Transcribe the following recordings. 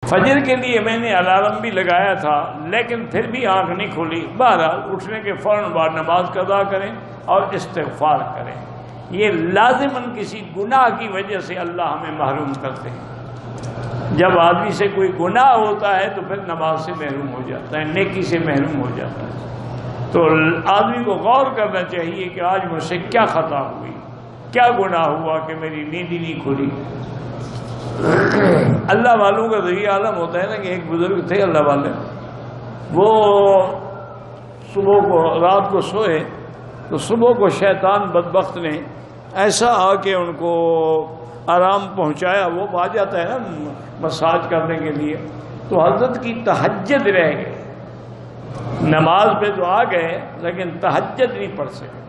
فجر کے لیے میں نے الارم بھی لگایا تھا لیکن پھر بھی آنکھ نہیں کھلی۔ بہرحال اٹھنے کے فوراً بعد نماز قضا کریں اور استغفار کریں۔ یہ لازماً کسی گناہ کی وجہ سے اللہ ہمیں محروم کرتے ہیں۔ جب آدمی سے کوئی گناہ ہوتا ہے تو پھر نماز سے محروم ہو جاتا ہے، نیکی سے محروم ہو جاتا ہے۔ تو آدمی کو غور کرنا چاہیے کہ آج مجھ سے کیا خطا ہوئی، کیا گناہ ہوا کہ میری نیند ہی نہیں کھلی۔ اللہ والوں کا تو یہ عالم ہوتا ہے نا کہ ایک بزرگ تھے اللہ والے، وہ صبح کو رات کو سوئے تو صبح کو شیطان بدبخت نے ایسا آ کے ان کو آرام پہنچایا۔ وہ آ جاتا ہے نا مساج کرنے کے لیے، تو حضرت کی تہجد رہ گئے۔ نماز پہ تو آ گئے لیکن تہجد نہیں پڑھ سکے۔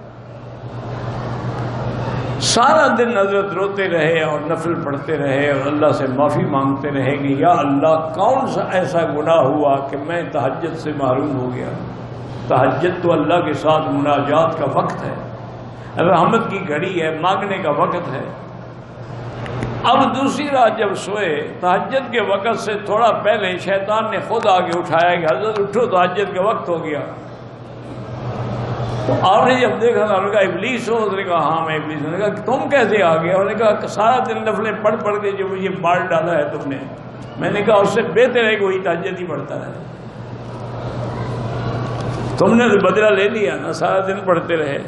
سارا دن حضرت روتے رہے اور نفل پڑھتے رہے اور اللہ سے معافی مانگتے رہے کہ یا اللہ کون سا ایسا گناہ ہوا کہ میں تہجد سے محروم ہو گیا۔ تہجد تو اللہ کے ساتھ مناجات کا وقت ہے، رحمت کی گھڑی ہے، مانگنے کا وقت ہے۔ اب دوسری رات جب سوئے تہجد کے وقت سے تھوڑا پہلے شیطان نے خود آگے اٹھایا کہ حضرت اٹھو تہجد کا وقت ہو گیا۔ تو آپ نے جب دیکھا انہوں نے کہا ابلیس ہو؟ اس نے کہا ہاں میں ابلیس ہوں۔ نے کہا تم کیسے آ گئے؟ انہوں نے کہا سارا دن نفلیں پڑھ کے جو مجھے مار ڈالا ہے تم نے۔ میں نے کہا اس سے بہتر ہے کہ وہی تہجد ہی پڑھتا ہے، تم نے تو بدلہ لے لیا نا، سارا دن پڑھتے رہے۔